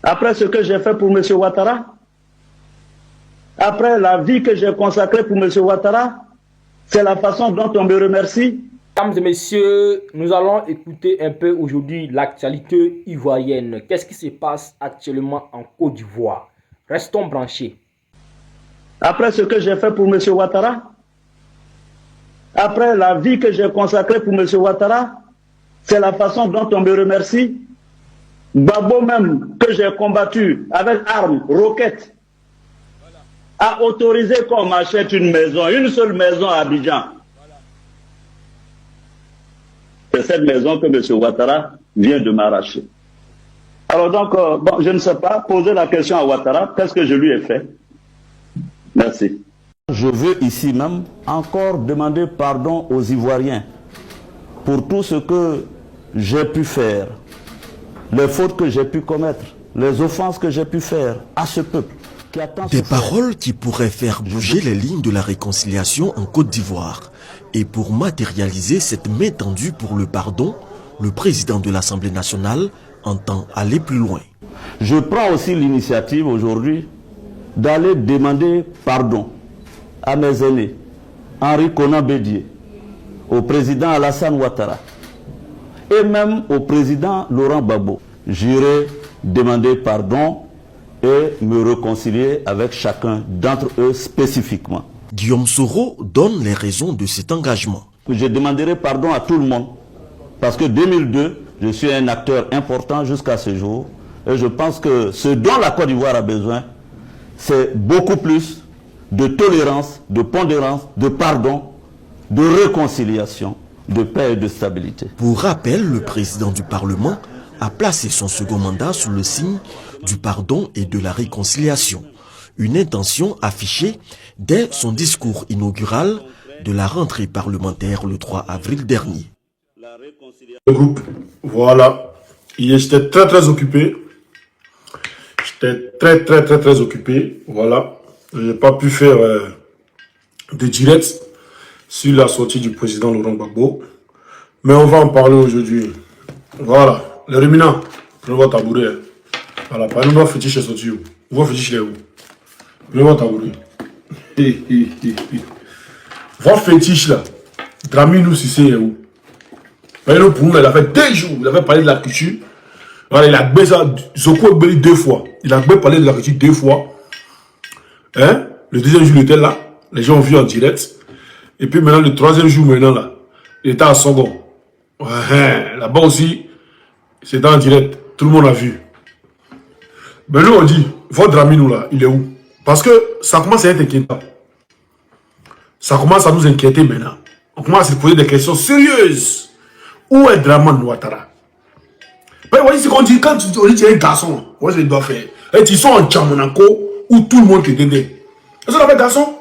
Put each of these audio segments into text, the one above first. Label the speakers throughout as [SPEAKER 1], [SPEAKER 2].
[SPEAKER 1] Après ce que j'ai fait pour M. Ouattara, après la vie que j'ai consacrée pour M. Ouattara, c'est la façon dont on me remercie.
[SPEAKER 2] Mesdames et messieurs, nous allons écouter un peu aujourd'hui l'actualité ivoirienne. Qu'est-ce qui se passe actuellement en Côte d'Ivoire? Restons branchés.
[SPEAKER 1] Après ce que j'ai fait pour M. Ouattara, après la vie que j'ai consacrée pour M. Ouattara, c'est la façon dont on me remercie. Gbagbo même, que j'ai combattu avec armes, roquettes, a autorisé qu'on m'achète une maison, une seule maison à Abidjan. C'est cette maison que M. Ouattara vient de m'arracher. Alors donc, bon, je ne sais pas, poser la question à Ouattara, qu'est-ce que je lui ai fait? Merci.
[SPEAKER 3] Je veux ici même encore demander pardon aux Ivoiriens pour tout ce que j'ai pu faire, les fautes que j'ai pu commettre, les offenses que j'ai pu faire à ce peuple qui attend.
[SPEAKER 4] Des paroles qui pourraient faire bouger les lignes de la réconciliation en Côte d'Ivoire. Et pour matérialiser cette main tendue pour le pardon, le président de l'Assemblée nationale entend aller plus loin.
[SPEAKER 3] Je prends aussi l'initiative aujourd'hui d'aller demander pardon à mes aînés, Henri Konan Bédié, au président Alassane Ouattara et même au président Laurent Gbagbo. J'irai demander pardon et me réconcilier avec chacun d'entre eux spécifiquement.
[SPEAKER 4] Guillaume Soro donne les raisons de cet engagement.
[SPEAKER 3] Je demanderai pardon à tout le monde parce que 2002, je suis un acteur important jusqu'à ce jour et je pense que ce dont la Côte d'Ivoire a besoin, c'est beaucoup plus de tolérance, de pondérance, de pardon, de réconciliation, de paix et de stabilité.
[SPEAKER 4] Pour rappel, le président du Parlement a placé son second mandat sous le signe du pardon et de la réconciliation. Une intention affichée dès son discours inaugural de la rentrée parlementaire le 3 avril dernier.
[SPEAKER 5] Le groupe, voilà. Hier, j'étais très occupé. J'étais très occupé. Voilà. Je n'ai pas pu faire de direct sur la sortie du président Laurent Gbagbo. Mais on va en parler aujourd'hui. Voilà. Les ruminants, prenez votre tabouret. Voilà. Parlez-nous de votre fétiche sorti où? Votre fétiche est où? Prenez votre tabouret. Votre fétiche là, Dramini si c'est où? Le pour nous, il a fait 2 jours. Il avait parlé de la culture. Voilà, il a baisé Zoko Ebeli 2 fois. Il a parlé de la culture 2 fois. Hein? Le 2e jour, il était là. Les gens ont vu en direct. Et puis maintenant, le 3e jour, maintenant, là, il était à Songo. Ouais, là-bas aussi, c'était en direct. Tout le monde a vu. Mais nous, on dit, votre Dramini, là, il est où? Parce que ça commence à être inquiétant. Ça commence à nous inquiéter maintenant. On commence à se poser des questions sérieuses. Où est Dramane Ouattara? Mais voyez ce qu'on dit, quand on dit qu'il y a un garçon, voyez ce qu'il doit faire. Et ils sont en Tchamonako, où tout le monde est dedans. Est-ce qu'on appelle garçon?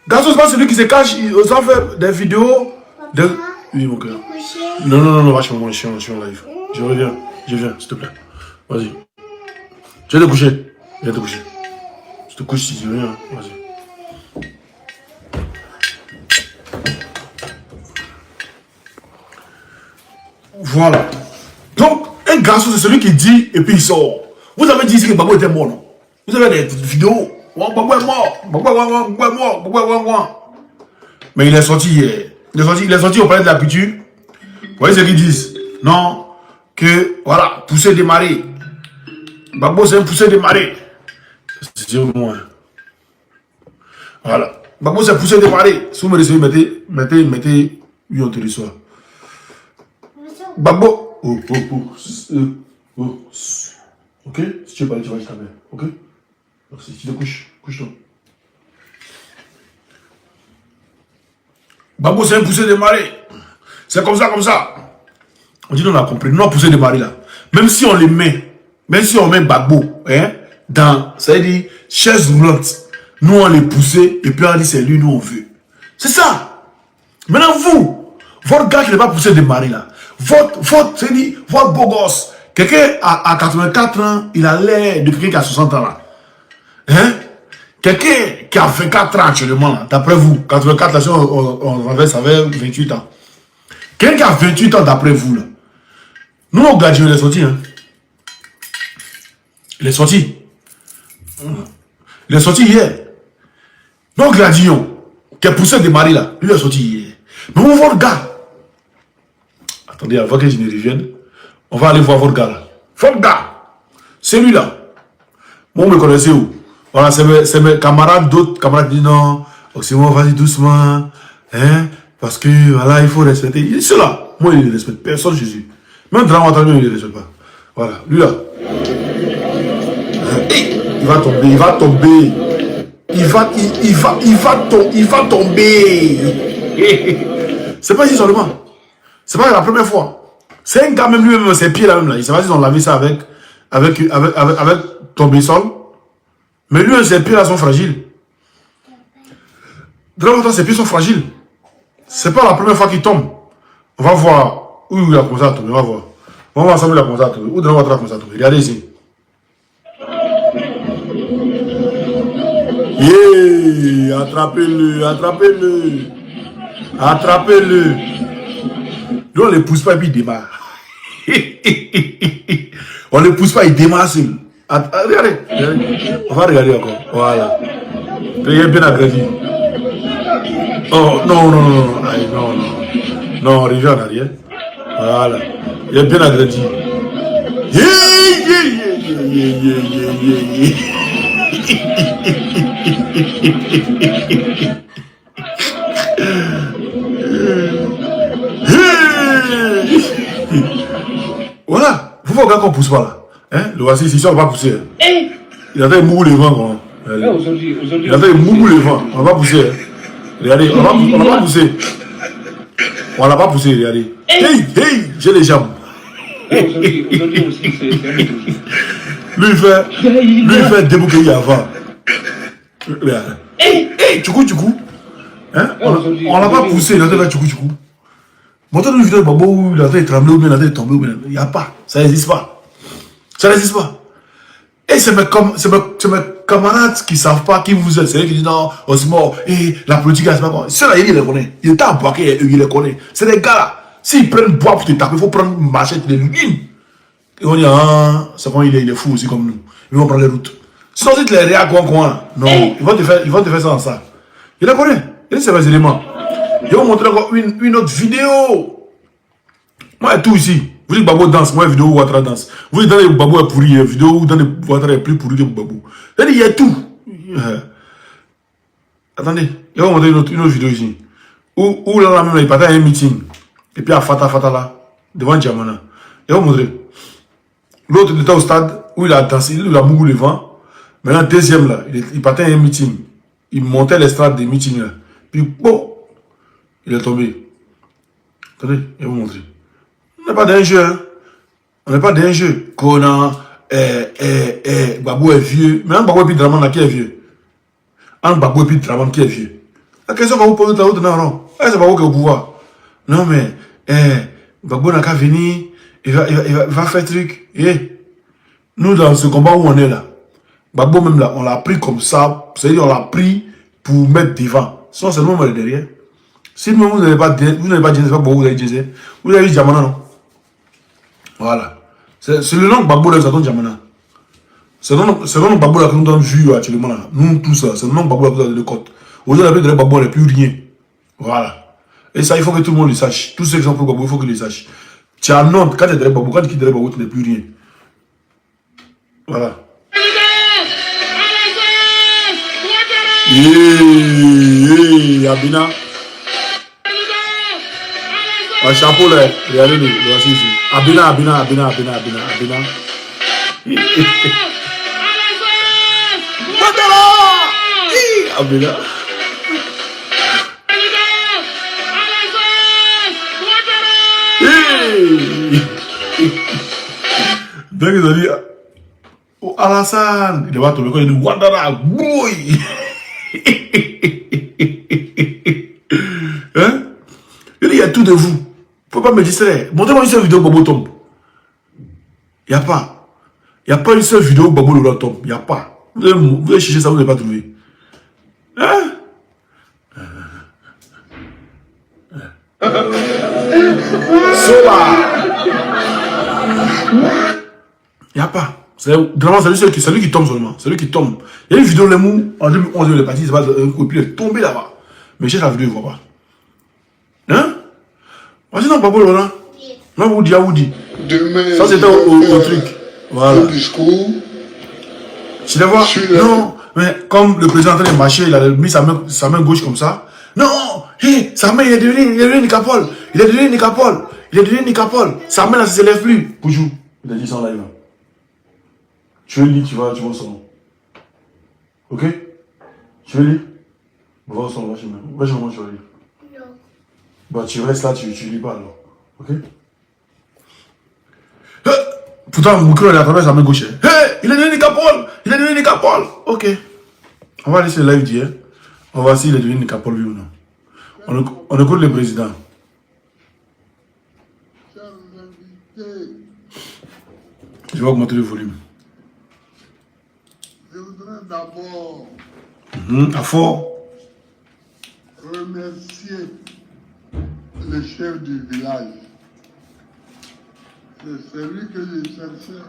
[SPEAKER 5] Garçon, c'est pas celui qui se cache, ils ont fait des vidéos. De... Oui, mon cœur. Non, vachement, je suis en live. Je reviens, s'il te plaît. Vas-y. Je vais te coucher. Je te couche si tu reviens, vas-y. Voilà. Donc, un garçon, c'est celui qui dit et puis il sort. Vous avez dit ici que Gbagbo était mort, non? Vous avez des vidéos. Gbagbo est mort. Mais il est sorti hier. Il est sorti au palais de la culture. Vous voyez ce qu'ils disent? Non. Que, voilà, pousser démarrer. Gbagbo, c'est un pousser démarrer. C'est sur moi. Voilà. Gbagbo, c'est pousser démarrer. Si vous me recevez, mettez. Oui, on te reçoit. Gbagbo. Ok? Si tu veux parler, tu vas juste ta mère. Ok? Merci. Tu te couches. Couche-toi. Gbagbo, c'est un poussé de marée. C'est comme ça. On dit, on a compris. Nous, on a poussé de marée là. Même si on les met, Gbagbo, hein, dans, ça veut dire, chaise roulante, nous, on les pousse, et puis on dit, c'est lui, nous, on veut. C'est ça. Maintenant, vous, votre gars qui n'est pas poussé de marée là, votre beau gosse, quelqu'un à 84 ans, il a l'air de quelqu'un qui a 60 ans là. Hein? Quelqu'un qui a 24 ans actuellement là, d'après vous, 84 là, on renverse avec 28 ans. Quelqu'un qui a 28 ans d'après vous là. Nous, on graduons les sorties. Hein? Il est sorti. Il est sorti hier. Donc Gradillon, qui a poussé des maris là, lui est sorti hier. Mais on voit le gars. Attendez, avant que je ne revienne, on va aller voir votre gars là. Votre gars, c'est lui là. Moi, on me connaissait où? Voilà, c'est mes camarades, d'autres camarades disent non, Oxymore, vas-y doucement, hein, parce que voilà, il faut respecter. Il est cela. Moi, il ne respecte personne, Jésus. Même Dramatiquement, il ne respecte pas. Voilà, lui là. Il va tomber, il va tomber. Il va tomber. C'est pas ici seulement. C'est pas la première fois. C'est un gars, même lui-même, ses pieds là, même là. Il sait pas s'ils ont lavé ça avec tombé sol. Mais lui, ses pieds là sont fragiles. Dramatiquement, ses pieds sont fragiles. C'est pas la première fois qu'il tombe. On va voir où il a commencé à tomber. On va voir. On va voir ensemble où il a commencé à tomber. Où Dramatiquement a commencé à tomber. Regardez ici. Yeah, attrapez-le, attrapez-le. Attrapez-le. Nous, on ne les pousse pas et puis il démarre. On ne les pousse pas, il démarre seul. Regardez, regardez. On va regarder encore. Voilà. Il est bien agrandi. Oh, non, non, non. Aïe, non, non. Non, reviens en arrière. Voilà. Il est bien agrandi. Yeah, yeah, yeah, yeah, yeah, yeah, yeah. Voilà, vous voyez qu'on pousse pas là. Hein? Le voici, ici, on va pas pousser. Hein? Il a fait mou le vent. Il a fait mou le vent. On va pas pousser. Hein? Regardez, on va pas pousser. On l'a pas poussé, regardez. Hey, hey, j'ai les jambes. Aujourd'hui aussi, lui, il fait débouquer avant. Hey, hey, tchoukou. Hein? On l'a pas poussé, il a fait tchoukou. Montrez-nous une vidéo de Babo où il a fait trembler ou bien il a fait tomber ou bien. Il n'y a pas. Ça n'existe pas. Ça n'existe pas. Et c'est mes camarades qui ne savent pas qui vous êtes. C'est eux qui disent non, Oxymore, et la politique, c'est pas quoi. Ceux-là, il les connaît. Il est embarqué, il les connaît. C'est des gars là. S'ils prennent bois pour te taper, il faut prendre une machette, les lumines. Et on dit, ah, c'est bon, il est fou aussi comme nous. Ils vont prendre les routes. Sinon, si tu les réas coin. Non, ils vont te faire ça en ça. Il les connaît. Il sait les éléments. Je vais vous montrer encore une autre vidéo. Moi, tout ici. Vous dites Babo danse, moi, vidéo où Ouattara danse. Vous dites dans les Babo est pourri, vidéo où dans les Ouattara est plus pourri que Babo. Il y a tout. Attendez, je vais vous montrer une autre vidéo ici. Où là, même, il partait à un meeting. Et puis à Fata là, devant Djamana. Je vais vous montrer. L'autre était au stade où il a dansé, il a mouru le vent. Maintenant, deuxième là, il partait à un meeting. Il montait l'estrade des meetings là. Puis, bon. Il est tombé. Attendez, je vais vous montrer. On n'est pas dans un jeu. Hein. On n'est pas dans un jeu. Conan, Babou est vieux. Mais un Babou et puis Draman qui est vieux. Un Babou et puis Draman qui est vieux. La question qu'on vous pose tout à l'heure, c'est Babou qui est au pouvoir. Non mais, Babou n'a qu'à venir. Il va faire truc. Nous, dans ce combat où on est là, Babou même là, on l'a pris comme ça. C'est-à-dire on l'a pris pour mettre devant. Sinon, c'est le moment derrière. Si vous n'avez pas dit, c'est pas beaucoup, vous avez dit, vous avez dit Djamana, non? Voilà. C'est le nom de Babou là, ça donne Djamana. C'est le nom de Babou là que nous avons vu actuellement là. Nous, tout ça, c'est le nom de Babou là que nous avons donné le code. Aujourd'hui, avec Babou, on n'est plus rien. Voilà. Et ça, il faut que tout le monde le sache. Tous ceux qui sont pour Babou, il faut qu'ils le sachent. Tu as un nom, quand tu es derrière Babou, quand tu quittes derrière Babou, tu n'es plus rien. Voilà. Abina. Un chapeau là, regardez-le, voici ici. Abina. Abina. Donc ils ont dit, oh Alassane, il va tomber quand il dit Ouattara, boy. Hein? Il y a tout de vous. Faut pas me distraire. Montrez-moi une seule vidéo où Babo tombe. Il n'y a pas. Il n'y a pas une seule vidéo où Babo Lola tombe. Il n'y a pas. Vous allez chercher ça, vous n'allez pas trouver. Hein? Sola. Il n'y a pas. C'est lui qui tombe seulement. C'est lui qui tombe. Il y a une vidéo de Lemou, en 2011, il est parti, et puis il est tombé là-bas. Mais cherche la vidéo, il ne voit pas. Hein? Vas-y, non, Papa Laurent. Non, vous dit.
[SPEAKER 6] Demain,
[SPEAKER 5] ça, c'était au truc. Voilà.
[SPEAKER 6] Un discours.
[SPEAKER 5] Tu les vois? Non, mais comme le président est en train de marcher, il a mis sa main gauche comme ça. Non, hey, sa main, il est devenu Nicapol. Il est devenu Nicapol. Sa main, là, ça ne s'élève plus. Poujou, il a dit ça en live. Tu veux lire, tu vas au salon. Ok? Tu veux lire? Va au salon, va chez moi. Va chez moi, tu vas lire. Non. Bah, tu restes là, tu lis pas alors. Ok? Pourtant, Moukro, il a travers sa main gauche. Hey, il est devenu Nicapol. Ok. On va laisser le live dire. On va voir s'il est devenu Nicapol, oui ou non. On écoute le président. Je vais augmenter le volume.
[SPEAKER 6] Je voudrais d'abord
[SPEAKER 5] À fort.
[SPEAKER 6] remercier le chef du village. C'est celui que je cherchais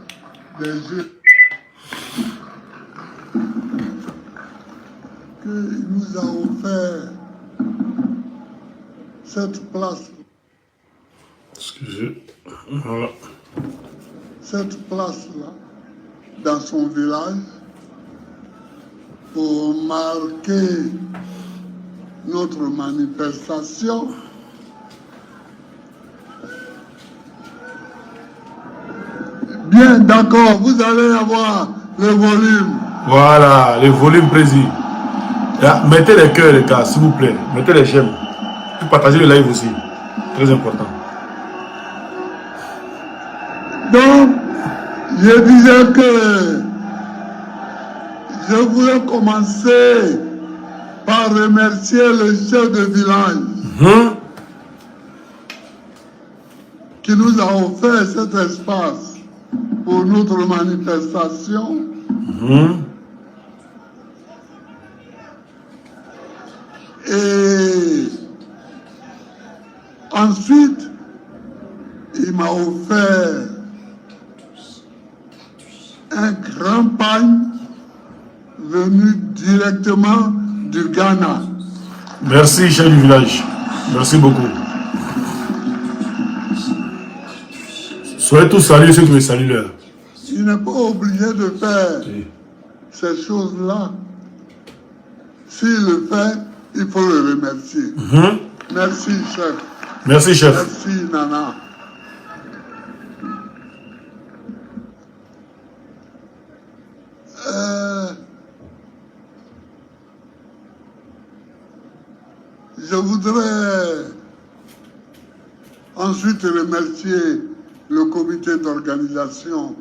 [SPEAKER 6] des yeux. Qu'il nous a offert cette place.
[SPEAKER 5] Excusez. Voilà.
[SPEAKER 6] Cette place-là, dans son village, pour marquer notre manifestation. Bien, d'accord, vous allez avoir le volume.
[SPEAKER 5] Voilà, le volume président. Mettez les cœurs, les gars, s'il vous plaît. Mettez les j'aime. Puis partagez le live aussi. Très important.
[SPEAKER 6] Donc, je disais que je voulais commencer par remercier le chef de village qui nous a offert cet espace pour notre manifestation. Et ensuite, il m'a offert un grand pagne venu directement du Ghana.
[SPEAKER 5] Merci, chef du village. Merci beaucoup. Soyez tous salués, ceux qui me saluent là.
[SPEAKER 6] Il n'est pas obligé de faire ces choses-là. S'il le fait, il faut le remercier. Merci, chef.
[SPEAKER 5] Merci, chef.
[SPEAKER 6] Merci, Nana. Je voudrais ensuite remercier le comité d'organisation.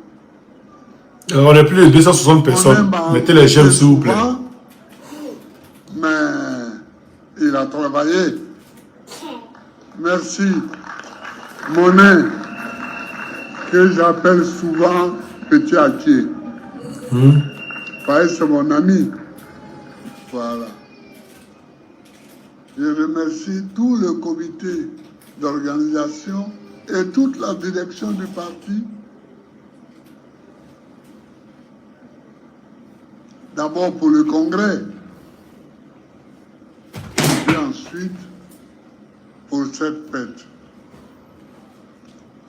[SPEAKER 5] On est plus de 260 personnes. Mettez les j'aime, s'il vous plaît.
[SPEAKER 6] Mais il a travaillé. Merci. Monet, que j'appelle souvent Petit Akier. C'est mon ami. Voilà. Je remercie tout le comité d'organisation et toute la direction du parti. D'abord pour le congrès, et ensuite pour cette fête.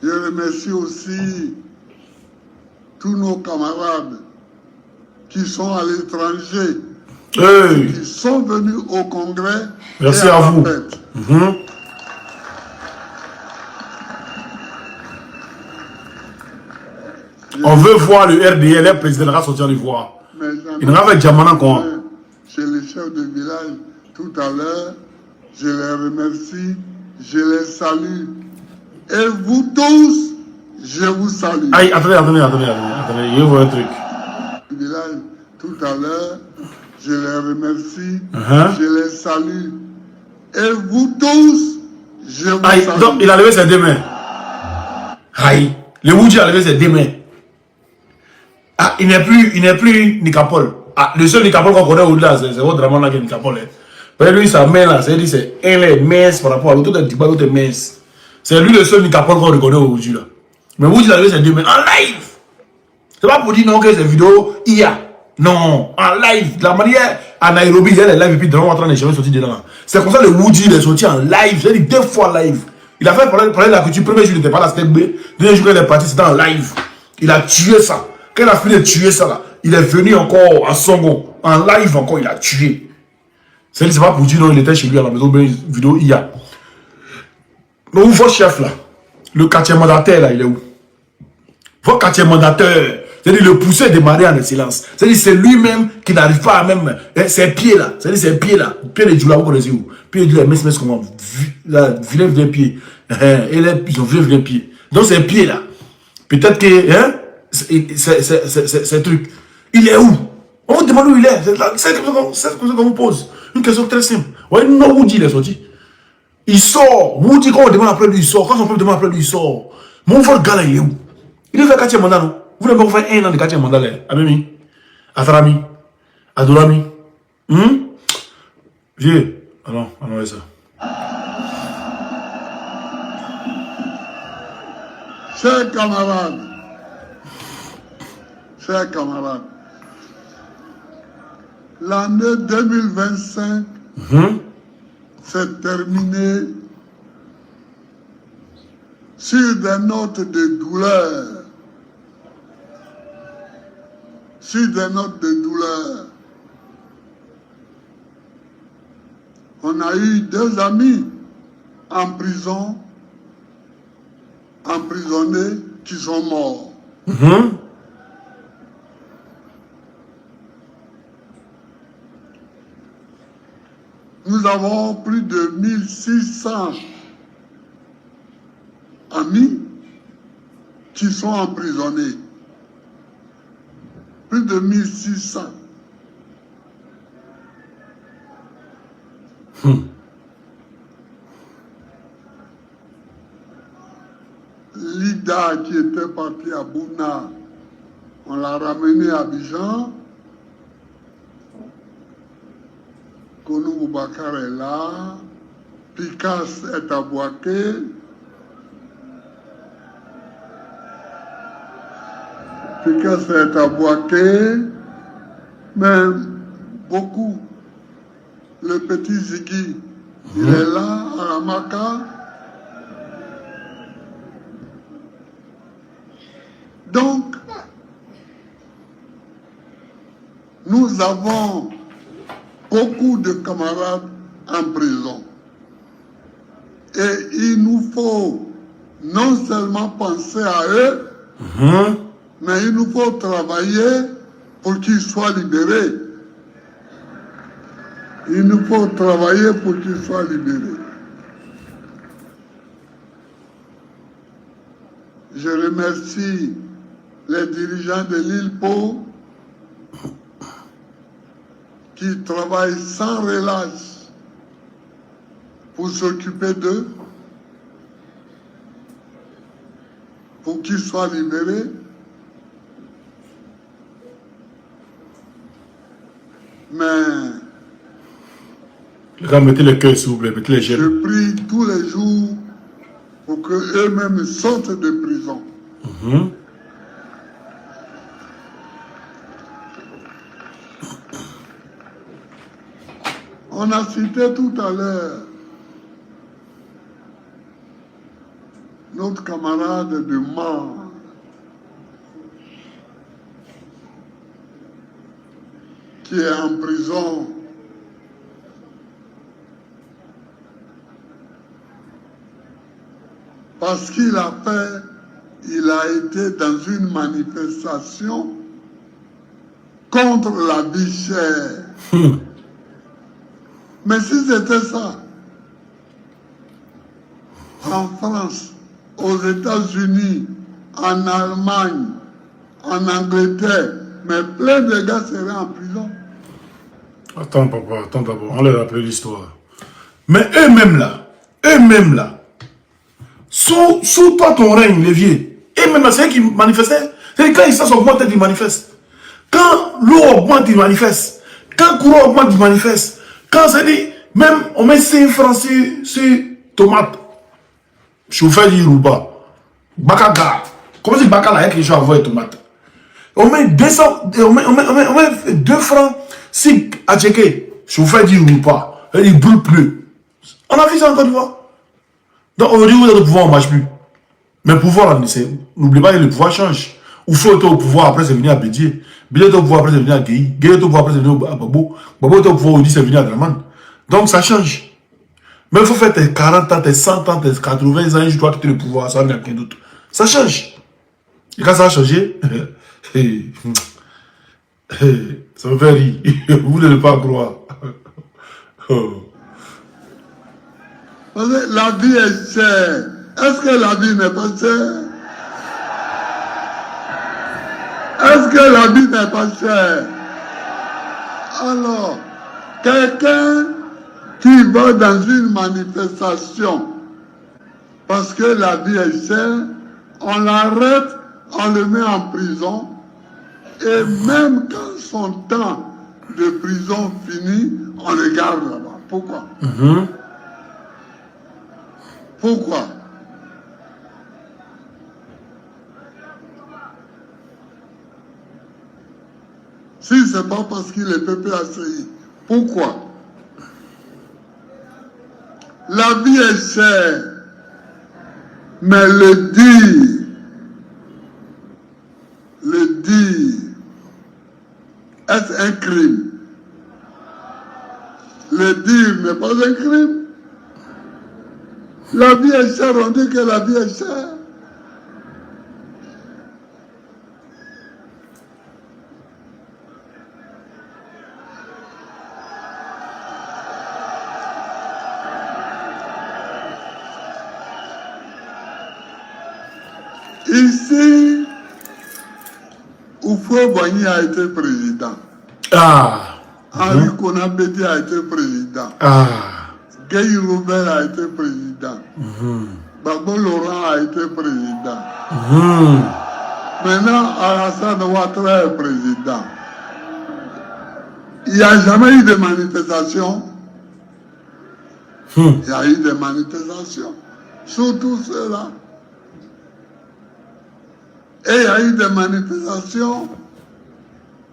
[SPEAKER 6] Je remercie aussi tous nos camarades qui sont à l'étranger, qui sont venus au congrès.
[SPEAKER 5] Merci
[SPEAKER 6] et
[SPEAKER 5] à vous.
[SPEAKER 6] fête.
[SPEAKER 5] On veut voir le RDL, le président va sortir le voir. Il n'a pas Djamana quoi.
[SPEAKER 6] Chez les chefs de village tout à l'heure, je les remercie, je les salue. Et vous tous, je vous salue.
[SPEAKER 5] Aïe, attendez, je vois un truc.
[SPEAKER 6] Village tout à l'heure, je les remercie, je les salue. Et vous tous, je vous salue.
[SPEAKER 5] Donc il a levé ses deux mains. Aïe, le Woudji a levé ses deux mains. Ah, il n'est plus Nicapol. Ah, le seul Nicapol qu'on connaît au-delà, c'est votre Draman là qui est Nicapol. Mais lui, sa main là, c'est elle est mince par rapport à l'autre, l'autre est mince. C'est lui le seul Nicapol qu'on reconnaît au Woudji là. Mais Woudji a levé ses deux mains en live. C'est pas pour dire non que ces vidéos, il y a. Non, en live. De la manière, à Nairobi, il y a les lives et puis dans en train de jamais sortir dedans. C'est comme ça le Woody, il est sorti en live. J'ai dit 2 fois live. Il a fait parler de la culture. Premier jour, il n'était pas là, c'était B. Deuxième jour, il est parti, c'était en live. Il a tué ça. Quand il a fini de tuer ça là, il est venu encore à Songo. En live encore, il a tué. C'est pas pour dire non, il était chez lui à la maison, mais vidéo, il y a. Mais où votre chef là? Le quartier mandataire là, il est où? Votre quartier mandataire, c'est-à-dire le pousser à démarrer en silence. C'est-à-dire c'est lui-même qui n'arrive pas à même. Ses pieds là, c'est-à-dire ses pieds là. Pieds de Djoula, vous connaissez où? Pieds de Djoula, mais comment? Vilain pied. Et là, ils ont vilain pied. Donc ses pieds là. Peut-être que, hein, c'est truc. Il est où? On vous demande où il est. C'est ce qu'on vous pose. Une question très simple. Vous voyez, non, Woody, il est sorti. Il sort. Woody, quand on demande après lui, il sort. Quand on peut demander après lui, il sort. Mon votre gars là, il est où? Il est fait 4e mandat, non? Vous n'avez pas fait 1 an de 4e mandat là. Abemi, Atarami, Adorami. Vieux. Allons, allons, ça.
[SPEAKER 6] Chers camarades, l'année 2025 s'est terminée sur des notes de douleur. Sur des notes de douleur. On a eu 2 amis en prison, emprisonnés, qui sont morts. Nous avons plus de 1600 amis qui sont emprisonnés. Plus de 1600. Lida qui était parti à Bouna, on l'a ramené à Abidjan. Konou Boubacar est là. Picasse est à Boaké. Picasse est à Boaké. Mais beaucoup. Le petit Ziggy, il est là, à la Maca. Donc, nous avons beaucoup de camarades en prison. Et il nous faut non seulement penser à eux, mais il nous faut travailler pour qu'ils soient libérés. Il nous faut travailler pour qu'ils soient libérés. Je remercie les dirigeants de l'île Pau qui travaillent sans relâche pour s'occuper d'eux, pour qu'ils soient libérés. Mais
[SPEAKER 5] les gars, mettez le cœur s'il vous plaît, mettez les
[SPEAKER 6] je
[SPEAKER 5] gels.
[SPEAKER 6] prie tous les jours pour qu'eux-mêmes sortent de prison. On a cité tout à l'heure notre camarade de mort qui est en prison parce qu'il a été dans une manifestation contre la vie chère. Mais si c'était ça, en France, aux États-Unis, en Allemagne, en Angleterre, mais plein de gars seraient en prison.
[SPEAKER 5] Attends papa, attends d'abord, on leur rappelle l'histoire. Mais eux-mêmes là, sous toi ton règne, les vieux, eux-mêmes là, c'est eux qui manifestaient. C'est quand ils s'augmentent, ils manifestent. Quand l'eau augmente, ils manifestent. Quand le courant augmente, ils manifestent. Quand c'est dit, même on met 5 francs sur tomate, chauffeur dit Rouba, Bakaga. Comment c'est Bakaga là, que je vais avoir tomate? On met 200, on met 2 francs, 5 à checker. Chauffeur dit ou pas. Il brûle plus. On a vu ça en Côte d'Ivoire. Donc aujourd'hui, vous avez le pouvoir, on ne marche plus. Mais le pouvoir, n'oubliez pas que le pouvoir change. Ou faut être au pouvoir, après c'est venu à Bédier. Bédier est au pouvoir, après c'est venu à Guéhi. Guéhi est au pouvoir, après c'est venu à Babo. Babo est au pouvoir, aujourd'hui c'est venu à Draman. Donc ça change. Mais il faut faire tes 40 ans, tes 100 ans, tes 80 ans, je dois quitter le pouvoir, ça va venir quelqu'un d'autre. Ça change. Et quand ça a changé, ça me fait rire. Vous ne devez pas croire. Oh.
[SPEAKER 6] La vie est chère. Est-ce que la vie n'est pas chère? Est-ce que la vie n'est pas chère? Alors, quelqu'un qui va dans une manifestation parce que la vie est chère, on l'arrête, on le met en prison, et même quand son temps de prison finit, on le garde là-bas. Pourquoi? Pourquoi? Si ce n'est pas parce qu'il est peuplé assailli, pourquoi? La vie est chère, mais le dire, est un crime. Le dire n'est pas un crime. La vie est chère, on dit que la vie est chère. Ici, Oufo Boigny a été président. Henri Konan Bédié a été président. Guy Robert a été président. Babo Laurent a été président. Maintenant, Alassane Ouattara est président. Il n'y a jamais eu de manifestation. Il y a eu des manifestations. Surtout ceux-là. Et il y a eu des manifestations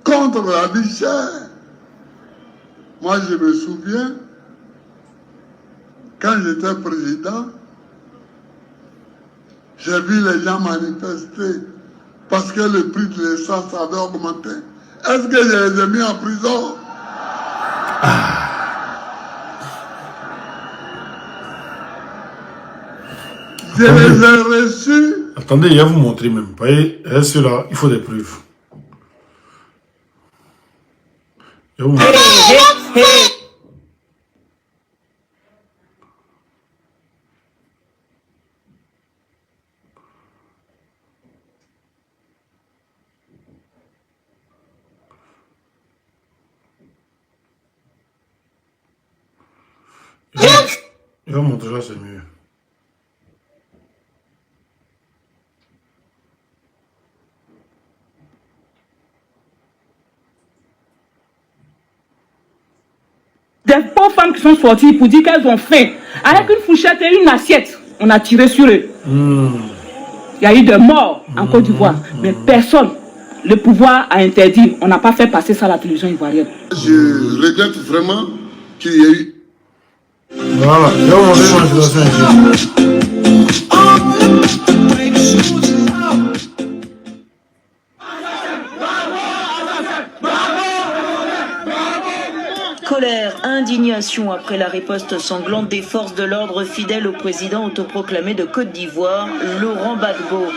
[SPEAKER 6] contre la vie chère. Moi, je me souviens, quand j'étais président, j'ai vu les gens manifester parce que le prix de l'essence avait augmenté. Est-ce que je les ai mis en prison? Je les ai reçus.
[SPEAKER 5] Attendez, il va vous montrer même. Vous voyez, ceux-là, il faut des preuves. Il va vous montrer. Il va montrer là, c'est mieux.
[SPEAKER 7] Des pauvres femmes qui sont sorties pour dire qu'elles ont faim. Avec une fourchette et une assiette, on a tiré sur eux. Il y a eu des morts en Côte d'Ivoire, mais personne, le pouvoir a interdit. On n'a pas fait passer ça à la télévision ivoirienne.
[SPEAKER 6] Je regrette vraiment qu'il y ait eu.
[SPEAKER 5] Voilà, il va vous montrer une manifestation ici.
[SPEAKER 8] Colère, indignation après la riposte sanglante des forces de l'ordre fidèles au président autoproclamé de Côte d'Ivoire, Laurent Gbagbo.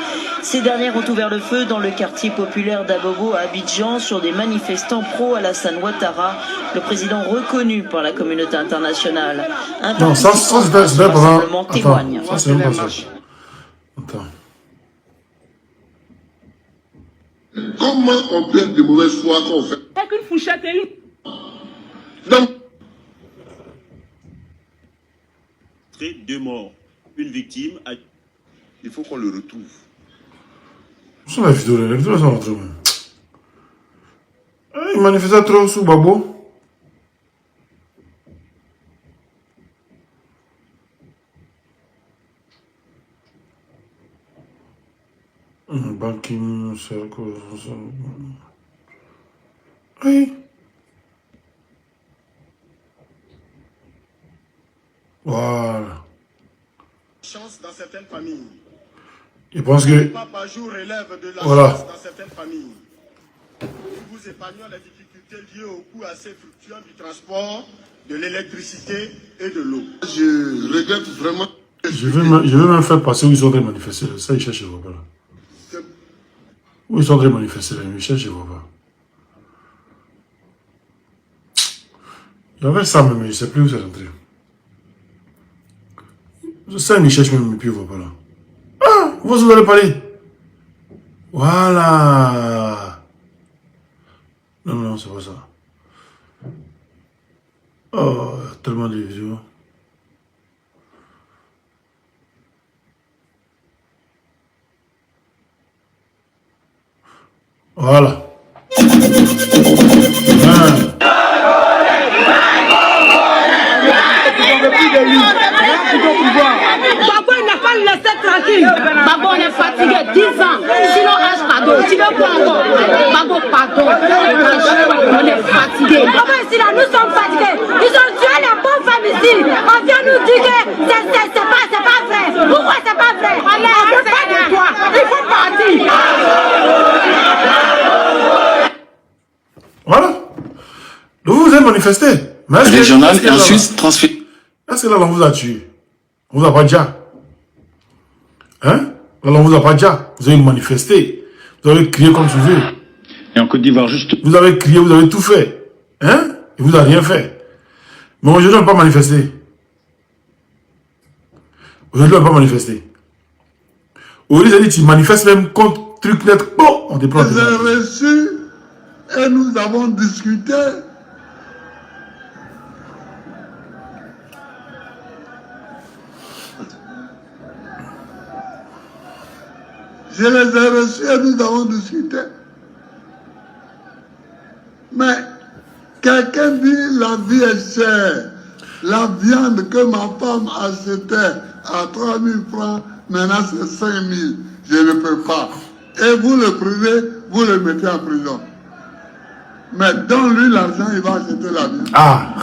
[SPEAKER 8] Ces dernières ont ouvert le feu dans le quartier populaire d'Abobo à Abidjan sur des manifestants pro-Alassane Ouattara, le président reconnu par la communauté internationale. Un
[SPEAKER 5] Non, ça c'est pas
[SPEAKER 8] rassemblement témoigne.
[SPEAKER 5] Ça c'est même pas ça. Attends.
[SPEAKER 6] Comment on peut être de mauvaise foi quand on fait?
[SPEAKER 7] Avec une fourchette et une...
[SPEAKER 6] Non.
[SPEAKER 9] 2 morts, une victime.
[SPEAKER 6] Il faut qu'on le retrouve.
[SPEAKER 5] C'est la vidéo, les vidéos sont entre eux. Il manifestait trop sous Babo. Banking. Oui. Voilà.
[SPEAKER 10] Chance dans certaines familles.
[SPEAKER 5] Je pense que...
[SPEAKER 10] Papa jour relève de la
[SPEAKER 5] voilà.
[SPEAKER 10] chance dans certaines familles. Nous vous épargnons les difficultés liées au coût assez fluctuant du transport, de l'électricité et de l'eau.
[SPEAKER 6] Je regrette vraiment.
[SPEAKER 5] Je vais même faire passer où ils sont en train de manifester. Ça, ils cherchent, je ne vois pas là. Où ils sont en train de manifester là, ils cherchent, je ne vois pas. Il y avait ça même, je ne sais plus où c'est rentré. Ça, ils cherchent même, puis ils ne voient pas là. Ah, vous allez parler. Voilà. Non, non, c'est pas ça. Oh, il y a tellement de vidéos. Voilà.
[SPEAKER 11] Babo, il n'a pas laissé tranquille. Babo, on est fatigué, 10 ans. Sinon, un pardon. Tu veux quoi encore? Babo, pardon. On est fatigué. Babo, ici, là, nous sommes fatigués. Ils ont tué les bonnes femmes ici. On vient nous dire que c'est pas vrai. Pourquoi c'est pas vrai? On ne veut pas de toi. Il faut partir.
[SPEAKER 5] Voilà. Donc vous avez manifesté.
[SPEAKER 12] Régional et ensuite transféré.
[SPEAKER 5] Est-ce que là, on vous a tué? On vous a pas déjà? Hein? Là, on vous a pas déjà? Vous avez manifesté. Vous avez crié comme tu veux.
[SPEAKER 12] Et en Côte d'Ivoire, juste.
[SPEAKER 5] Vous avez crié, vous avez tout fait. Hein? Et vous n'avez rien fait. Mais aujourd'hui, on n'a pas manifesté. Aujourd'hui, on n'a pas manifesté. Aujourd'hui, ils dit tu manifestes même contre truc net. Bon, on déploie.
[SPEAKER 6] Je les ai reçus et nous avons discuté. Je les ai reçus et nous avons discuté. Mais quelqu'un dit la vie est chère. La viande que ma femme achetait à 3 000 francs, maintenant c'est 5 000. Je ne peux pas. Et vous le prenez, vous le mettez en prison. Mais donne-lui l'argent, il va acheter la viande.
[SPEAKER 5] Ah.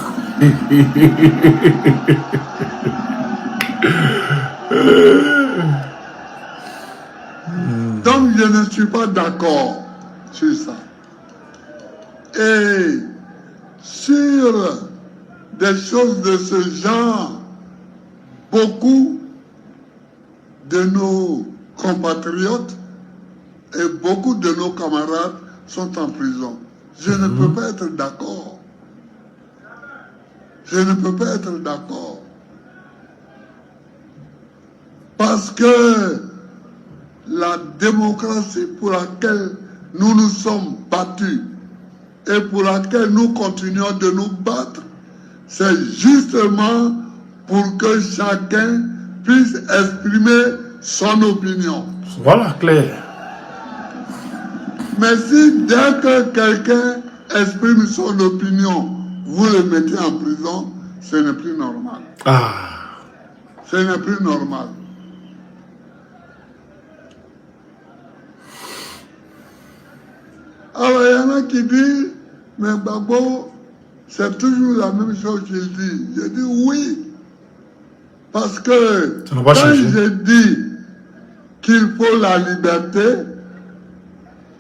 [SPEAKER 6] Donc je ne suis pas d'accord sur ça. Et sur des choses de ce genre, beaucoup de nos compatriotes et beaucoup de nos camarades sont en prison. Je ne peux pas être d'accord. Je ne peux pas être d'accord. Parce que la démocratie pour laquelle nous nous sommes battus et pour laquelle nous continuons de nous battre, c'est justement pour que chacun puisse exprimer son opinion.
[SPEAKER 5] Voilà, clair.
[SPEAKER 6] Mais si dès que quelqu'un exprime son opinion, vous le mettez en prison, ce n'est plus normal.
[SPEAKER 5] Ah.
[SPEAKER 6] Ce n'est plus normal. Alors il y en a qui disent, mais Babo, c'est toujours la même chose qu'il dit. Je dis oui. Parce que quand je dis qu'il faut la liberté,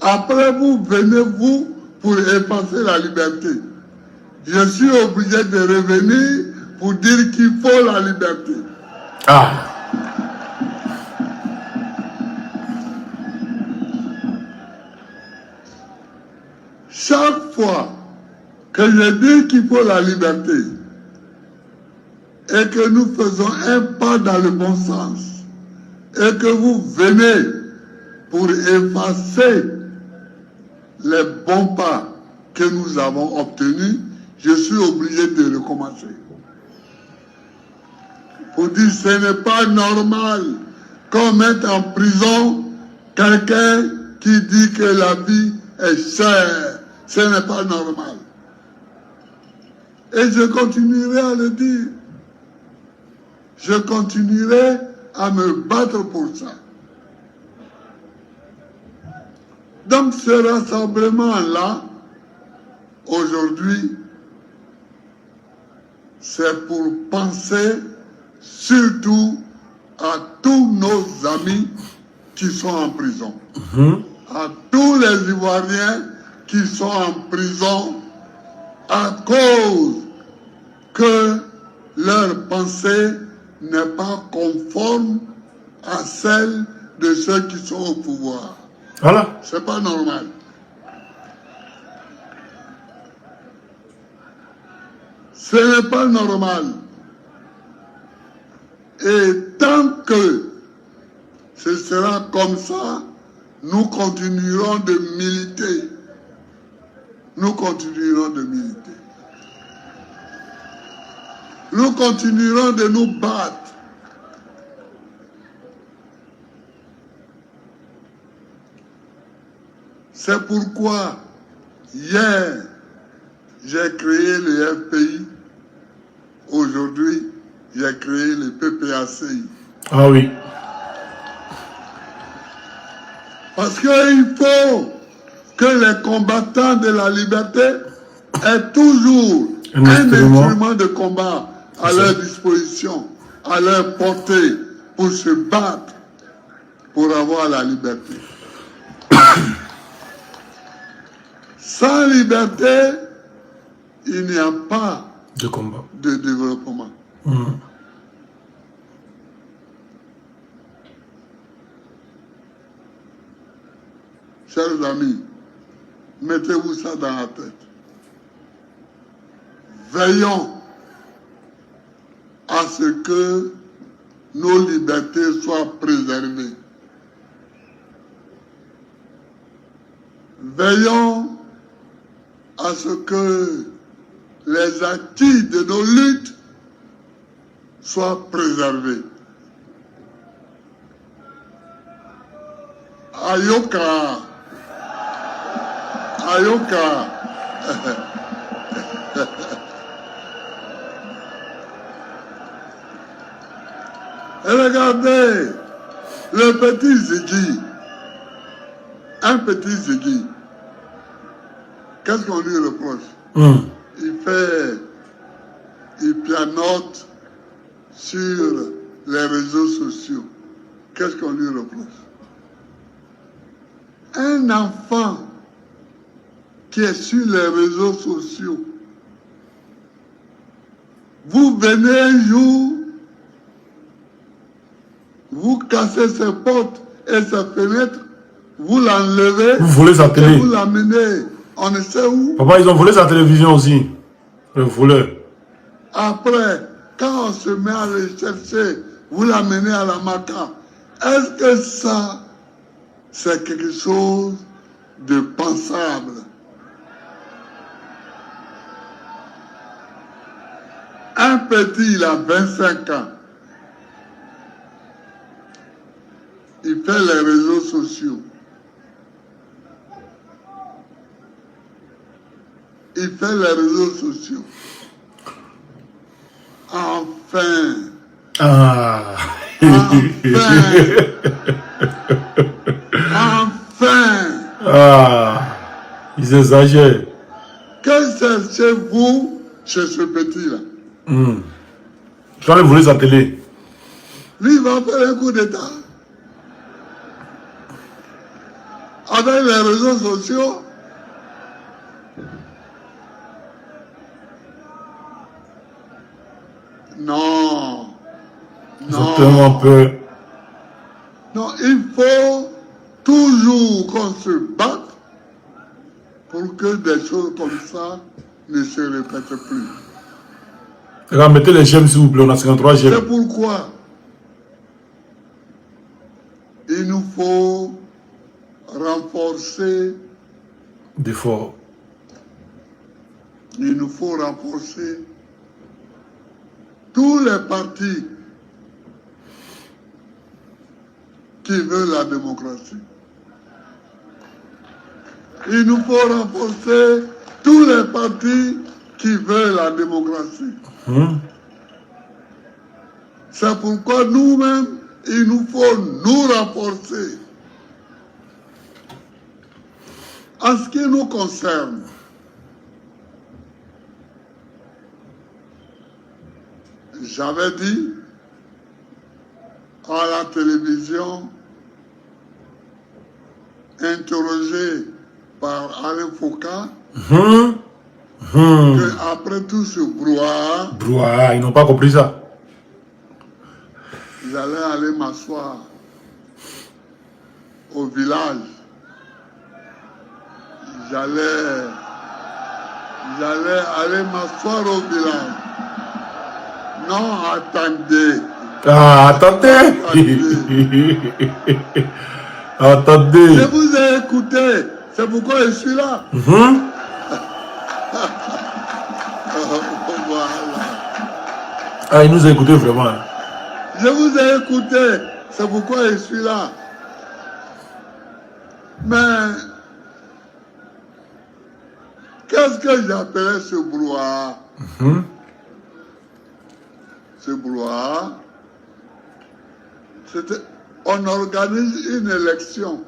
[SPEAKER 6] après vous venez vous pour effacer la liberté. Je suis obligé de revenir pour dire qu'il faut la liberté.
[SPEAKER 5] Ah.
[SPEAKER 6] Chaque fois que je dis qu'il faut la liberté et que nous faisons un pas dans le bon sens et que vous venez pour effacer les bons pas que nous avons obtenus, je suis obligé de recommencer. Pour dire que ce n'est pas normal qu'on mette en prison quelqu'un qui dit que la vie est chère. Ce n'est pas normal. Et je continuerai à le dire. Je continuerai à me battre pour ça. Donc ce rassemblement-là, aujourd'hui, c'est pour penser surtout à tous nos amis qui sont en prison, à tous les Ivoiriens qui sont en prison à cause que leur pensée n'est pas conforme à celle de ceux qui sont au pouvoir.
[SPEAKER 5] Voilà.
[SPEAKER 6] C'est pas normal. Ce n'est pas normal. Et tant que ce sera comme ça, nous continuerons de militer. Nous continuerons de militer. Nous continuerons de nous battre. C'est pourquoi, hier, j'ai créé le FPI. Aujourd'hui, j'ai créé le PPACI.
[SPEAKER 5] Ah oui.
[SPEAKER 6] Parce qu'il faut que les combattants de la liberté aient toujours un instrument de combat à leur disposition, à leur portée, pour se battre, pour avoir la liberté. Sans liberté, il n'y a pas
[SPEAKER 5] de combat,
[SPEAKER 6] de développement. Chers amis, mettez-vous ça dans la tête. Veillons à ce que nos libertés soient préservées. Veillons à ce que les acquis de nos luttes soient préservés. Ayoka, Ayoka. Et regardez, le petit Ziggy, un petit Ziggy, qu'est-ce qu'on lui reproche? Il pianote sur les réseaux sociaux. Qu'est-ce qu'on lui reproche? Un enfant qui est sur les réseaux sociaux, vous venez un jour, vous cassez ses portes et ses fenêtres, vous l'enlevez,
[SPEAKER 5] vous volez sa télé,
[SPEAKER 6] vous l'amenez, on ne sait où.
[SPEAKER 5] Papa, ils ont volé sa télévision aussi, le voleur.
[SPEAKER 6] Après, quand on se met à le chercher, vous l'amenez à la Maca. Est-ce que ça, c'est quelque chose de pensable? Un petit, il a 25 ans. Il fait les réseaux sociaux. Il fait les réseaux sociaux. Enfin.
[SPEAKER 5] Ah.
[SPEAKER 6] Enfin.
[SPEAKER 5] Ah. Ils exagèrent.
[SPEAKER 6] Que cherchez-vous chez ce petit-là?
[SPEAKER 5] Tu vas lui voler sa télé.
[SPEAKER 6] Lui, il va faire un coup d'État. Avec les réseaux sociaux. Non.
[SPEAKER 5] Ils ont tellement peur.
[SPEAKER 6] Non, il faut toujours qu'on se batte pour que des choses comme ça ne se répètent plus.
[SPEAKER 5] Alors, mettez les gemmes s'il vous plaît, on a 53 gemmes.
[SPEAKER 6] C'est pourquoi il nous faut renforcer
[SPEAKER 5] d'efforts.
[SPEAKER 6] Il nous faut renforcer tous les partis qui veulent la démocratie. Il nous faut renforcer tous les partis qui veulent la démocratie. C'est pourquoi nous-mêmes, il nous faut nous renforcer. En ce qui nous concerne, j'avais dit à la télévision, interrogé par Alain Foucault, qu'après tout ce brouhaha,
[SPEAKER 5] ils n'ont pas compris ça.
[SPEAKER 6] J'allais aller m'asseoir au village. J'allais aller m'asseoir au village. Non, attendez.
[SPEAKER 5] Ah, attendez. Attendez.
[SPEAKER 6] Je vous ai écouté. C'est pourquoi je suis là. Voilà.
[SPEAKER 5] Ah, il nous a écouté vraiment.
[SPEAKER 6] Je vous ai écouté. C'est pourquoi je suis là. Mais qu'est-ce que j'appelais ce brouhaha? Ce brouhaha, c'était, on organise une élection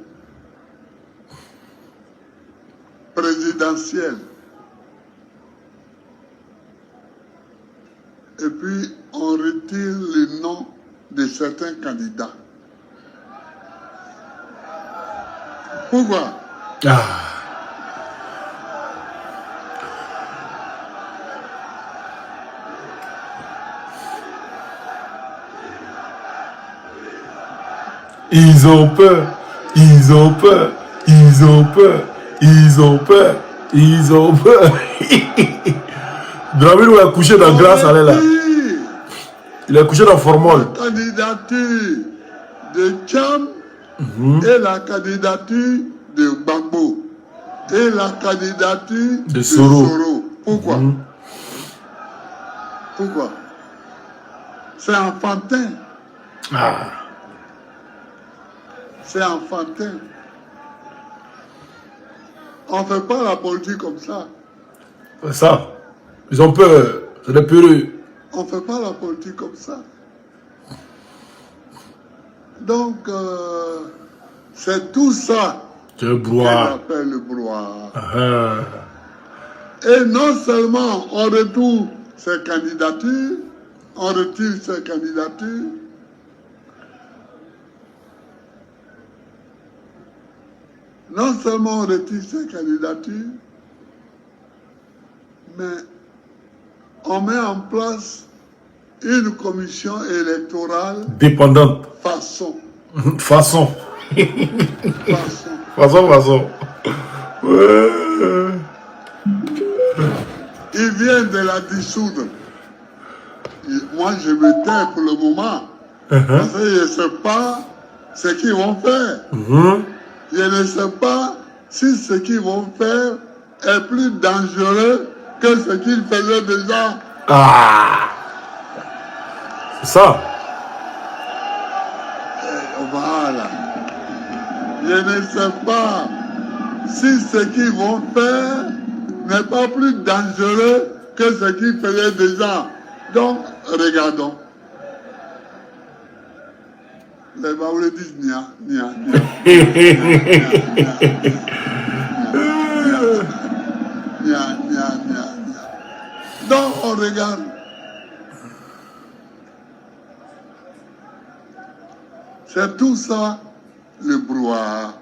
[SPEAKER 6] présidentielle. Et puis, on retire les noms de certains candidats. Pourquoi?
[SPEAKER 5] Ils ont peur, ils ont peur, ils ont peur, ils ont peur, ils ont peur. Dramé nous a couché dans Grâce à là. Il a couché dans Formol.
[SPEAKER 6] La candidature de Tcham et la candidature de Gbagbo et la candidature de Soro. Pourquoi? Pourquoi? C'est enfantin. C'est enfantin. On ne fait pas la politique comme ça.
[SPEAKER 5] C'est ça. Ils ont peur. C'est des peureux.
[SPEAKER 6] On ne fait pas la politique comme ça. Donc, c'est tout ça
[SPEAKER 5] le brouhaha.
[SPEAKER 6] qu'on appelle le brouhaha. Et non seulement on retire ces candidatures, non seulement on retire ces candidatures, mais on met en place une commission électorale
[SPEAKER 5] dépendante.
[SPEAKER 6] Façon. Ils viennent de la dissoudre. Moi, je me tais pour le moment. Parce que je ne sais pas ce qu'ils vont faire. Je ne sais pas si ce qu'ils vont faire est plus dangereux que ce qu'ils faisaient déjà.
[SPEAKER 5] C'est ça.
[SPEAKER 6] Voilà. Je ne sais pas si ce qu'ils vont faire n'est pas plus dangereux que ce qu'ils faisaient déjà. Donc, regardons. Les Baoulés disent nia, nia, nia. Donc, on regarde. C'est tout ça, le brouhaha.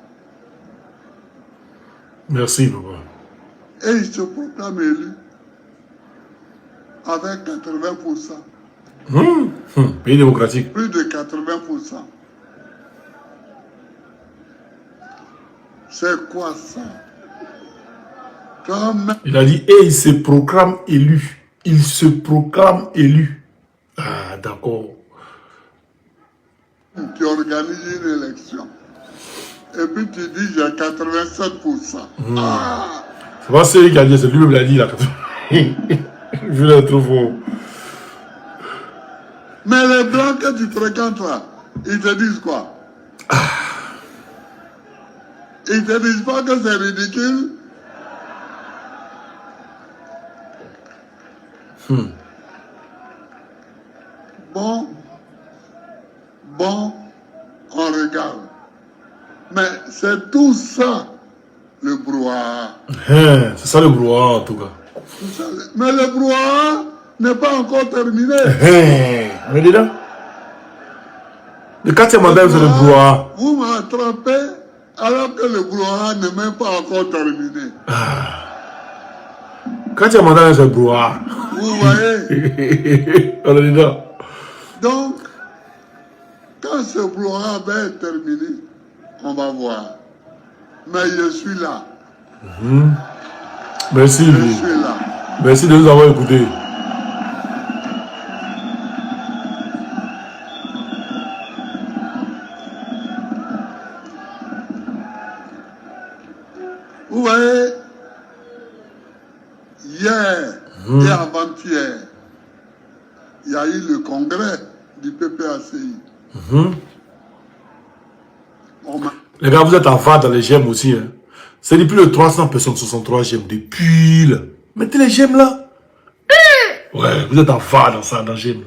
[SPEAKER 5] Merci, papa.
[SPEAKER 6] Et il se proclame élu avec 80%.
[SPEAKER 5] Pays démocratique.
[SPEAKER 6] Plus de 80%. C'est quoi ça?
[SPEAKER 5] Il a dit, et il se proclame élu. Il se proclame élu. Ah, d'accord.
[SPEAKER 6] Tu organises une élection. Et puis tu dis, j'ai 87%.
[SPEAKER 5] C'est pas celui qui a dit, c'est lui-même qui l'a dit. Là. Je l'ai trop fort.
[SPEAKER 6] Mais les blancs que tu fréquentes là, ils te disent quoi? Ils te disent pas que c'est ridicule? Bon, on regarde. Mais c'est tout ça, le brouhaha.
[SPEAKER 5] C'est ça le brouhaha en tout cas.
[SPEAKER 6] Mais le brouhaha n'est pas encore terminé.
[SPEAKER 5] On est dedans. Le 4e mandat, c'est le brouhaha.
[SPEAKER 6] Vous m'attrapez alors que le brouhaha n'est même pas encore terminé.
[SPEAKER 5] 4e mandat, c'est le brouhaha.
[SPEAKER 6] Vous voyez?
[SPEAKER 5] On est dedans.
[SPEAKER 6] Donc, quand ce brouhaha va être terminé, on va voir. Mais je suis là.
[SPEAKER 5] Merci.
[SPEAKER 6] Je suis là.
[SPEAKER 5] Merci de nous avoir écoutés.
[SPEAKER 6] Vous voyez, hier et avant-hier, il y a eu le congrès du PPACI.
[SPEAKER 5] Les gars, vous êtes en phare dans les gemmes aussi. Hein. C'est depuis le 300 personnes, 63 gemmes. Depuis là. Mettez les gemmes là. Ouais, vous êtes en phare dans ça, dans les gemmes.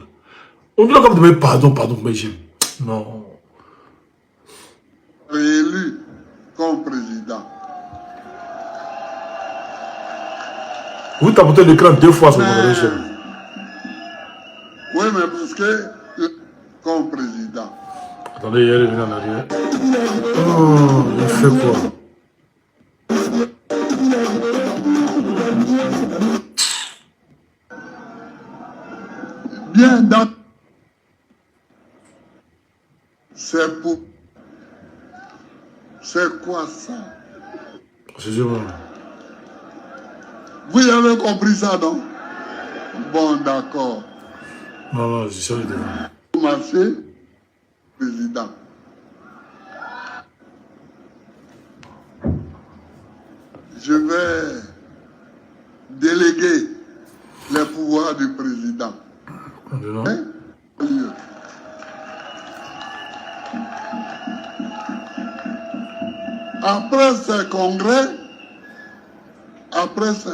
[SPEAKER 5] On doit comme demander pardon pour mes gemmes. Non.
[SPEAKER 6] Réélu comme président.
[SPEAKER 5] Vous tapotez l'écran 2 fois sur mon gemmes.
[SPEAKER 6] Oui, mais parce que comme président.
[SPEAKER 5] Attendez, il y a revenu en arrière. Oh, il fait quoi?
[SPEAKER 6] Bien dans... C'est pour... C'est quoi ça?
[SPEAKER 5] Excusez-moi.
[SPEAKER 6] Vous avez compris ça, non? Bon, d'accord.
[SPEAKER 5] Non, je suis devant.
[SPEAKER 6] Marché, président. Je vais déléguer les pouvoirs du président. Hein? Après ce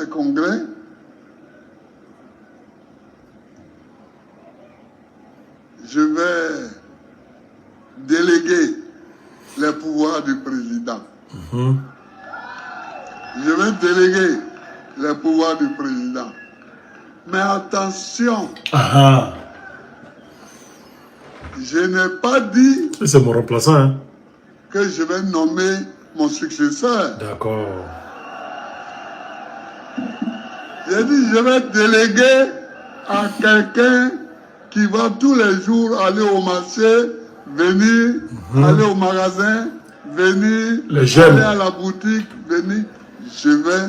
[SPEAKER 6] congrès, je vais déléguer les pouvoirs du président. Je vais déléguer les pouvoirs du président. Mais attention, je n'ai pas dit
[SPEAKER 5] c'est mon remplaçant, hein?
[SPEAKER 6] Que je vais nommer mon successeur.
[SPEAKER 5] D'accord.
[SPEAKER 6] J'ai dit je vais déléguer à quelqu'un qui va tous les jours aller au marché, venir, aller au magasin, venir, aller à la boutique, venir. Je vais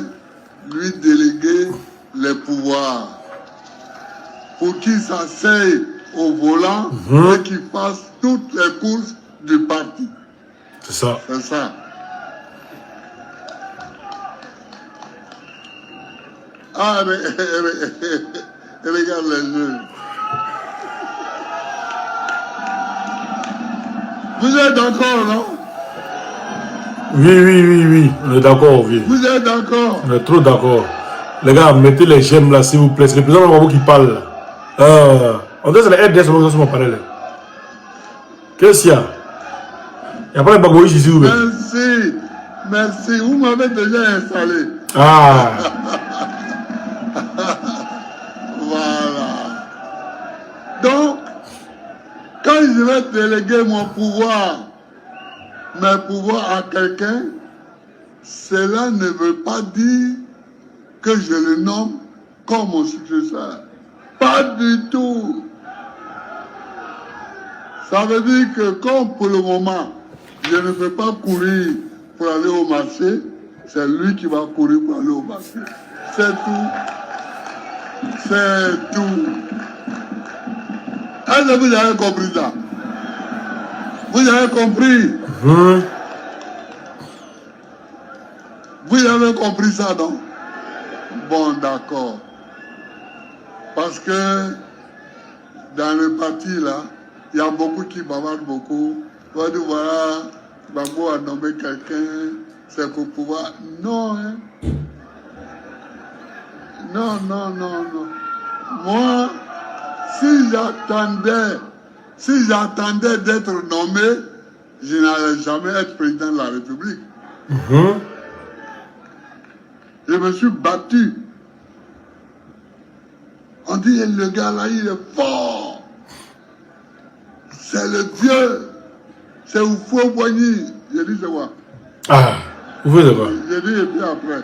[SPEAKER 6] lui déléguer les pouvoirs pour qu'il s'asseye au volant et qu'il fasse toutes les courses du parti.
[SPEAKER 5] C'est ça.
[SPEAKER 6] C'est ça. Ah, regarde les jeux. Vous êtes d'accord, non?
[SPEAKER 5] Oui, on est d'accord, oui.
[SPEAKER 6] Vous êtes d'accord?
[SPEAKER 5] On est trop d'accord. Les gars, mettez les j'aime là, s'il vous plaît. C'est le président de Mabou qui parle. On dirait que c'est les RDS sur mon panel. Qu'est-ce qu'il y a? Il n'y a pas de bagouille ici, vous.
[SPEAKER 6] Merci. Vous m'avez déjà installé.
[SPEAKER 5] Ah.
[SPEAKER 6] Voilà. Donc, quand je vais déléguer mes pouvoirs à quelqu'un, cela ne veut pas dire que je le nomme comme mon successeur. Pas du tout. Ça veut dire que comme pour le moment, je ne peux pas courir pour aller au marché, c'est lui qui va courir pour aller au marché. C'est tout. C'est tout. Est-ce que vous avez compris ça? Vous avez compris? Vous avez compris ça, non? Bon, d'accord. Parce que dans le parti, là, il y a beaucoup qui bavardent beaucoup. On va dire, voilà, Gbagbo a nommé quelqu'un, c'est pour pouvoir... Non, hein? Non. Moi, si j'attendais d'être nommé, je n'allais jamais être président de la République. Je me suis battu. On dit, le gars là, il est fort. C'est le Dieu. C'est Houphouët-Boigny. J'ai dit, c'est quoi?
[SPEAKER 5] Ah, vous faites quoi?
[SPEAKER 6] J'ai dit, et puis après,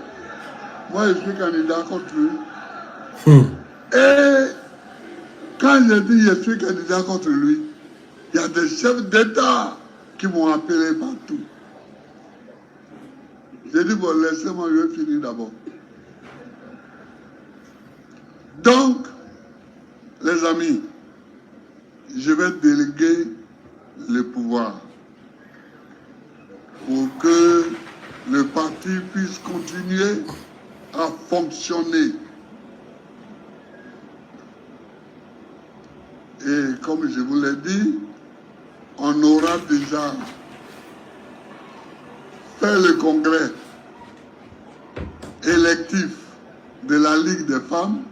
[SPEAKER 6] moi, je suis candidat contre lui. Et quand j'ai dit, je suis candidat contre lui, il y a des chefs d'État qui m'ont appelé partout. J'ai dit, bon, laissez-moi, je vais finir d'abord. Donc, les amis, je vais déléguer le pouvoir pour que le parti puisse continuer à fonctionner. Et comme je vous l'ai dit, on aura déjà fait le congrès électif de la Ligue des femmes.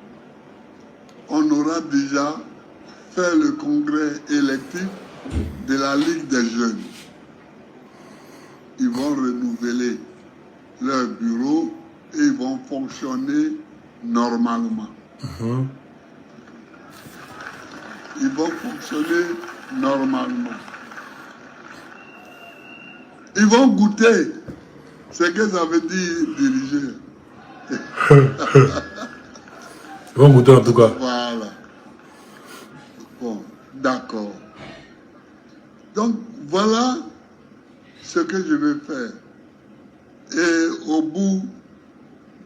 [SPEAKER 6] On aura déjà fait le congrès électif de la Ligue des jeunes. Ils vont renouveler leur bureau et ils vont fonctionner normalement. Ils vont fonctionner normalement. Ils vont goûter ce que ça veut dire diriger.
[SPEAKER 5] Ils vont goûter en tout cas.
[SPEAKER 6] Voilà. Bon, d'accord. Donc, voilà ce que je vais faire. Et au bout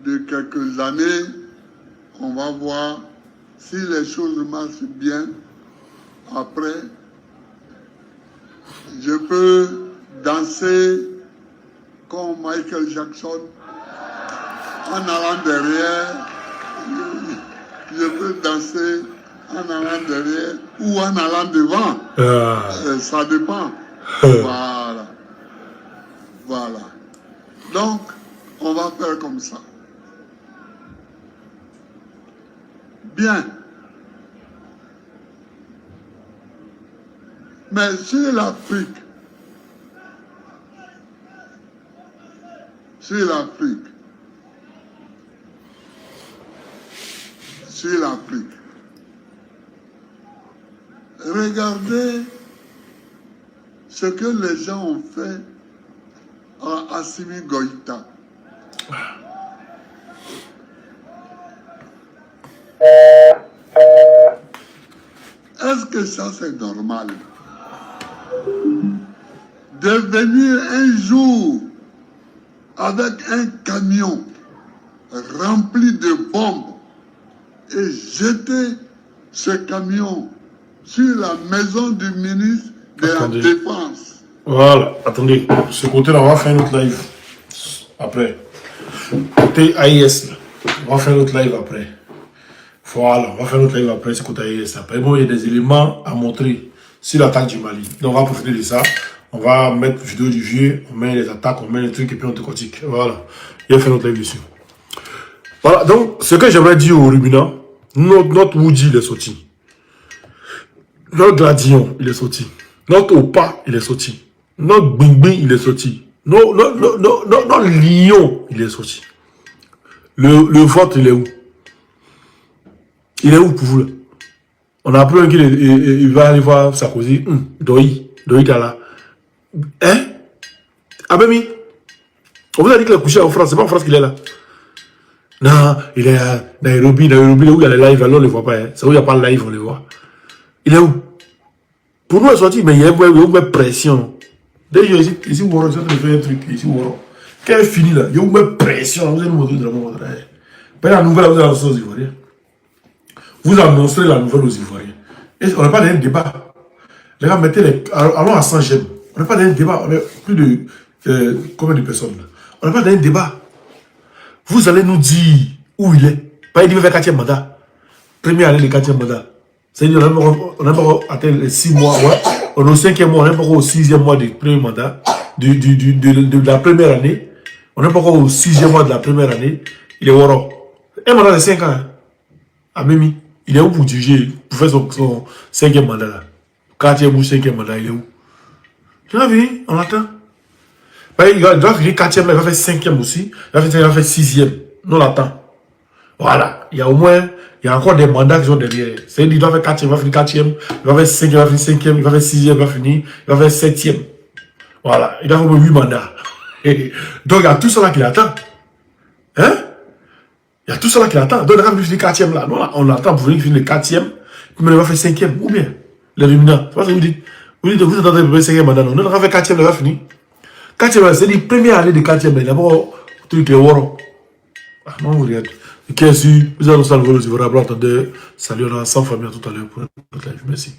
[SPEAKER 6] de quelques années, on va voir si les choses marchent bien. Après, je peux danser comme Michael Jackson en allant derrière. Je peux danser en allant derrière ou en allant devant. Ça dépend. Voilà. Voilà. Donc, on va faire comme ça. Bien. Mais sur l'Afrique, regardez ce que les gens ont fait à Assimi Goïta. Est-ce que ça c'est normal? De venir un jour avec un camion rempli de bombes et jeter ce camion sur la maison du ministre de la Défense.
[SPEAKER 5] Voilà, attendez, ce côté-là, on va faire un autre live après. Côté AIS, on va faire un autre live après. Voilà, on va faire un autre live après, ce côté AIS. Après, bon, il y a des éléments à montrer sur l'attaque du Mali. Donc, on va profiter de ça. On va mettre vidéo du vieux, on met les attaques, on met les trucs et puis on décortique. Voilà, il y a fait notre live dessus. Voilà, donc, ce que j'aimerais dire au Rubina, notre Woody, il est sorti. Notre Gladion, il est sorti. Notre Opa, il est sorti. Notre Bing, il est sorti. Notre Lion, il est sorti. Le vote, il est où? Il est où pour vous là? On a appris qu'il va aller voir Sarkozy. Doi Gala. Hein? Ah ben oui. On vous a dit qu'il est couché en France. C'est pas en France qu'il est là. Non, il est à Nairobi. Nairobi, où il y a les lives, alors on ne les voit pas. Hein. C'est où il n'y a pas de live, on les voit. Il est où? Pour nous, il est sorti, mais il y a une pression. D'ailleurs, ici, vous voyez, je fais un truc. Ici, vous voyez. Quand il finit là, il y a une pression. Vous allez nous montrer de la monde. La nouvelle, vous annoncez aux Ivoiriens. Vous annoncez la nouvelle aux Ivoiriens. Et on n'a pas d'un débat. Les gars, mettez allons à 100 j'aime. On n'a pas d'un débat. On a plus de combien de personnes là? On n'a pas d'un débat. Vous allez nous dire où il est. Pas il dit faire 4e mandat. Première année, le 4e mandat. C'est-à-dire on n'a pas atteint les 6 mois. Ouais. On est au 5e mois, on n'est pas au 6e mois du premier mandat. De la première année. On n'est pas encore au 6e mois de la première année. Il est Woro. Un mandat de 5 ans. Hein. À Mimi. Il est où pour diriger, pour faire son 5e mandat là? 4e ou 5e mandat, il est où? Tu l'as vu? On l'attend. Il doit finir 4e, il va faire 5e aussi. Il va faire 6e. Nous l'attend. Voilà. Il y a au moins, il y a encore des mandats qui sont derrière. C'est-à-dire qu'il doit faire 4e, il va finir 4e, il va faire 5e, il va finir 5e, il va faire 6e, il va finir, il va faire 7e. Voilà. Il doit faire 8 mandats. Donc il y a tout cela qui l'attend. Hein? Il y a tout cela qui l'attend. Donc il va finir 4e là. Nous, on l'attend pour venir finir le 4e, puis il va faire 5e. Ou bien, les ruminants. C'est pas ce que vous dites. Vous dites, vous attendez pour le 5e mandat. Non, il va faire 4e, il va finir. 4e, c'est la première année de 4e. D'abord, tout est woro. Ah, non, vous regardez. Qu'est-ce que vous avez le salut, vous vous rappelez, attendez, salut, on a 100 familles tout à l'heure pour notre live. Merci.